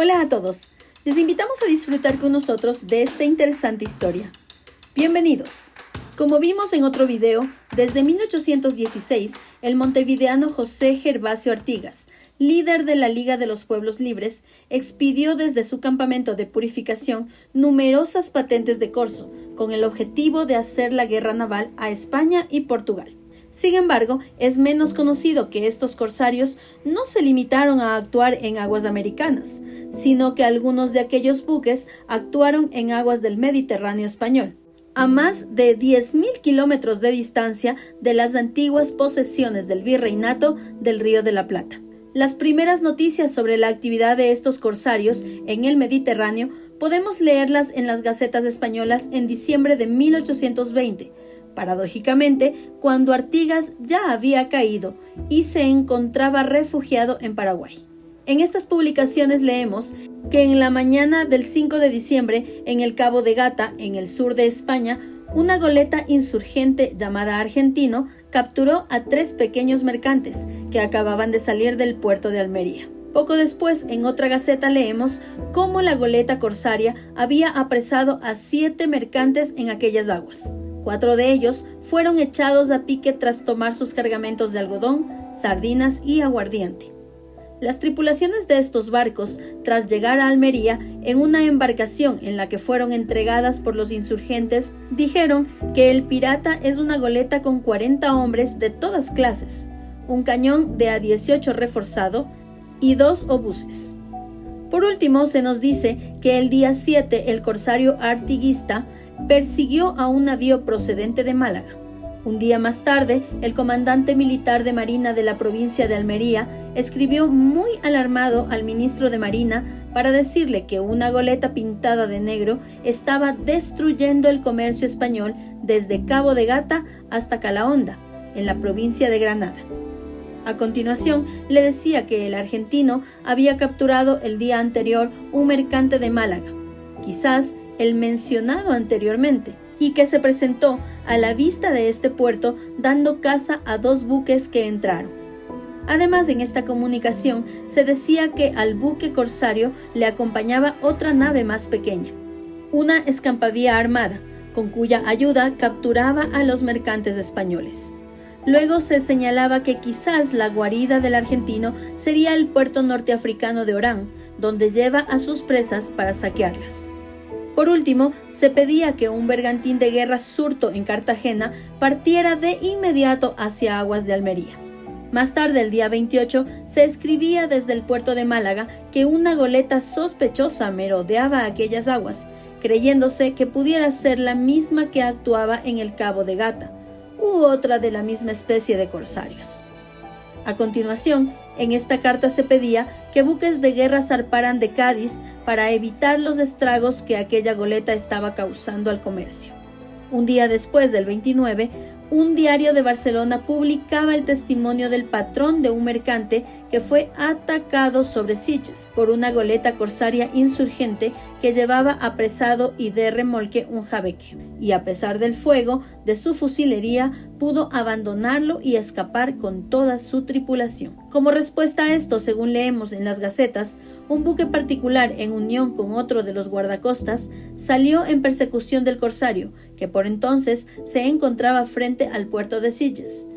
Hola a todos, les invitamos a disfrutar con nosotros de esta interesante historia. Bienvenidos. Como vimos en otro video, desde 1816, el montevideano José Gervasio Artigas, líder de la Liga de los Pueblos Libres, expidió desde su campamento de purificación numerosas patentes de corso, con el objetivo de hacer la guerra naval a España y Portugal. Sin embargo, es menos conocido que estos corsarios no se limitaron a actuar en aguas americanas, sino que algunos de aquellos buques actuaron en aguas del Mediterráneo español, a más de 10.000 kilómetros de distancia de las antiguas posesiones del Virreinato del Río de la Plata. Las primeras noticias sobre la actividad de estos corsarios en el Mediterráneo podemos leerlas en las gacetas españolas en diciembre de 1820, paradójicamente, cuando Artigas ya había caído y se encontraba refugiado en Paraguay. En estas publicaciones leemos que en la mañana del 5 de diciembre, en el Cabo de Gata, en el sur de España, una goleta insurgente llamada Argentino capturó a 3 pequeños mercantes que acababan de salir del puerto de Almería. Poco después, en otra gaceta leemos cómo la goleta corsaria había apresado a 7 mercantes en aquellas aguas. 4 de ellos fueron echados a pique tras tomar sus cargamentos de algodón, sardinas y aguardiente. Las tripulaciones de estos barcos, tras llegar a Almería en una embarcación en la que fueron entregadas por los insurgentes, dijeron que el pirata es una goleta con 40 hombres de todas clases, un cañón de A-18 reforzado y 2 obuses. Por último, se nos dice que el día 7 el corsario artiguista persiguió a un navío procedente de Málaga. Un día más tarde, el comandante militar de Marina de la provincia de Almería escribió muy alarmado al ministro de Marina para decirle que una goleta pintada de negro estaba destruyendo el comercio español desde Cabo de Gata hasta Calahonda, en la provincia de Granada. A continuación, le decía que el argentino había capturado el día anterior un mercante de Málaga, quizás el mencionado anteriormente, y que se presentó a la vista de este puerto dando caza a 2 buques que entraron. Además, en esta comunicación se decía que al buque corsario le acompañaba otra nave más pequeña, una escampavía armada, con cuya ayuda capturaba a los mercantes españoles. Luego se señalaba que quizás la guarida del argentino sería el puerto norteafricano de Orán, donde lleva a sus presas para saquearlas. Por último, se pedía que un bergantín de guerra surto en Cartagena partiera de inmediato hacia aguas de Almería. Más tarde, el día 28, se escribía desde el puerto de Málaga que una goleta sospechosa merodeaba aquellas aguas, creyéndose que pudiera ser la misma que actuaba en el Cabo de Gata, u otra de la misma especie de corsarios. A continuación, en esta carta se pedía que buques de guerra zarparan de Cádiz para evitar los estragos que aquella goleta estaba causando al comercio. Un día después, del 29, un diario de Barcelona publicaba el testimonio del patrón de un mercante que fue atacado sobre Sitges por una goleta corsaria insurgente que llevaba apresado y de remolque un jabeque, y a pesar del fuego de su fusilería pudo abandonarlo y escapar con toda su tripulación. Como respuesta a esto, según leemos en las gacetas, un buque particular en unión con otro de los guardacostas salió en persecución del corsario, que por entonces se encontraba frente al puerto de Sitges.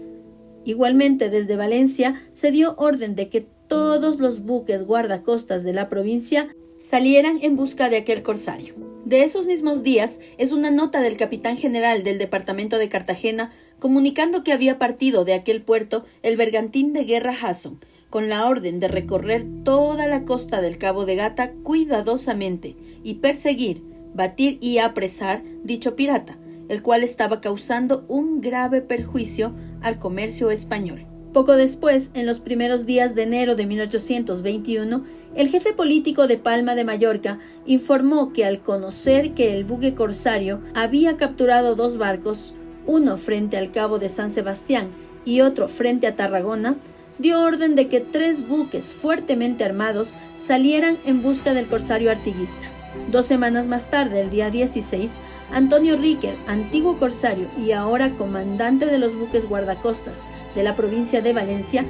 Igualmente, desde Valencia se dio orden de que todos los buques guardacostas de la provincia salieran en busca de aquel corsario. De esos mismos días es una nota del capitán general del departamento de Cartagena comunicando que había partido de aquel puerto el bergantín de guerra Jason, con la orden de recorrer toda la costa del Cabo de Gata cuidadosamente y perseguir, batir y apresar dicho pirata, el cual estaba causando un grave perjuicio al comercio español. Poco después, en los primeros días de enero de 1821, el jefe político de Palma de Mallorca informó que al conocer que el buque corsario había capturado 2 barcos, uno frente al Cabo de San Sebastián y otro frente a Tarragona, dio orden de que 3 buques fuertemente armados salieran en busca del corsario artiguista. 2 semanas más tarde, el día 16, Antonio Ríquer, antiguo corsario y ahora comandante de los buques guardacostas de la provincia de Valencia,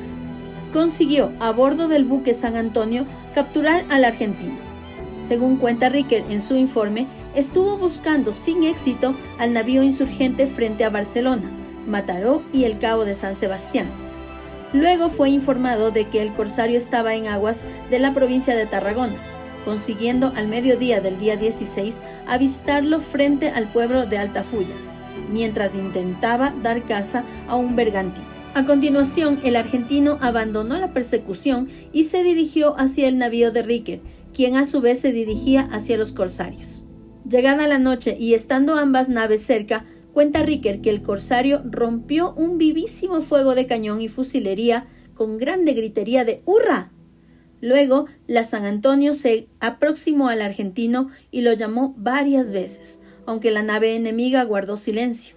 consiguió a bordo del buque San Antonio capturar al argentino. Según cuenta Riquer en su informe, estuvo buscando sin éxito al navío insurgente frente a Barcelona, Mataró y el Cabo de San Sebastián. Luego fue informado de que el corsario estaba en aguas de la provincia de Tarragona, consiguiendo al mediodía del día 16 avistarlo frente al pueblo de Altafulla, mientras intentaba dar caza a un bergantín. A continuación, el argentino abandonó la persecución y se dirigió hacia el navío de Riquer, quien a su vez se dirigía hacia los corsarios. Llegada la noche y estando ambas naves cerca, cuenta Riquer que el corsario rompió un vivísimo fuego de cañón y fusilería con grande gritería de ¡hurra! Luego, la San Antonio se aproximó al argentino y lo llamó varias veces, aunque la nave enemiga guardó silencio.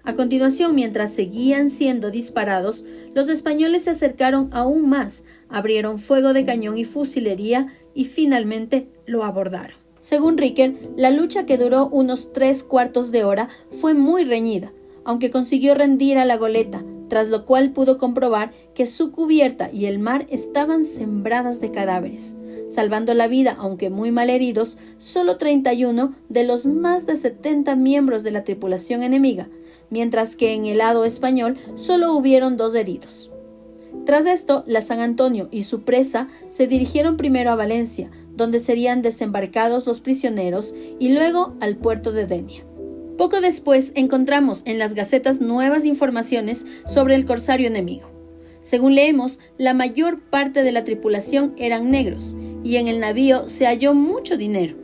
A continuación, mientras seguían siendo disparados, los españoles se acercaron aún más, abrieron fuego de cañón y fusilería y finalmente lo abordaron. Según Riquer, la lucha, que duró unos 3/4 de hora, fue muy reñida, aunque consiguió rendir a la goleta, tras lo cual pudo comprobar que su cubierta y el mar estaban sembradas de cadáveres, salvando la vida, aunque muy mal heridos, solo 31 de los más de 70 miembros de la tripulación enemiga, mientras que en el lado español solo hubieron 2 heridos. Tras esto, la San Antonio y su presa se dirigieron primero a Valencia, donde serían desembarcados los prisioneros, y luego al puerto de Denia. Poco después encontramos en las gacetas nuevas informaciones sobre el corsario enemigo. Según leemos, la mayor parte de la tripulación eran negros, y en el navío se halló mucho dinero.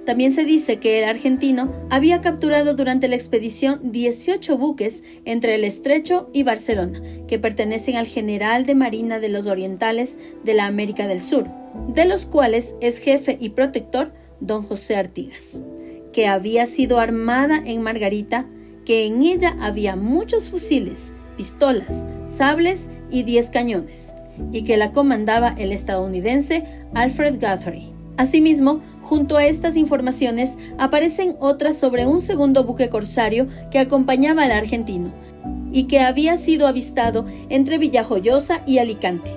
También se dice que el argentino había capturado durante la expedición 18 buques entre el Estrecho y Barcelona, que pertenecen al general de Marina de los Orientales de la América del Sur, de los cuales es jefe y protector don José Artigas, que había sido armada en Margarita, que en ella había muchos fusiles, pistolas, sables y 10 cañones, y que la comandaba el estadounidense Alfred Guthrie. Asimismo, junto a estas informaciones aparecen otras sobre un segundo buque corsario que acompañaba al argentino y que había sido avistado entre Villajoyosa y Alicante.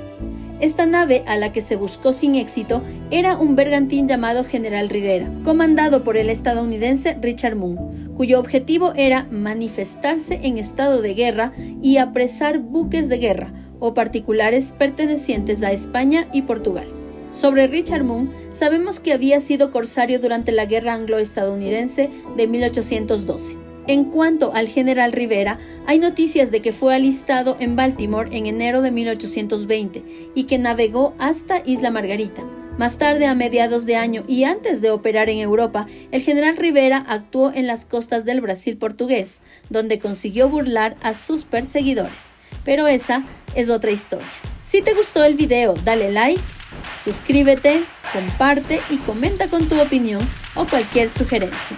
Esta nave, a la que se buscó sin éxito, era un bergantín llamado General Rivera, comandado por el estadounidense Richard Moon, cuyo objetivo era manifestarse en estado de guerra y apresar buques de guerra o particulares pertenecientes a España y Portugal. Sobre Richard Moon, sabemos que había sido corsario durante la Guerra Anglo-Estadounidense de 1812. En cuanto al general Rivera, hay noticias de que fue alistado en Baltimore en enero de 1820 y que navegó hasta Isla Margarita. Más tarde, a mediados de año y antes de operar en Europa, el general Rivera actuó en las costas del Brasil portugués, donde consiguió burlar a sus perseguidores. Pero esa es otra historia. Si te gustó el video, dale like, suscríbete, comparte y comenta con tu opinión o cualquier sugerencia.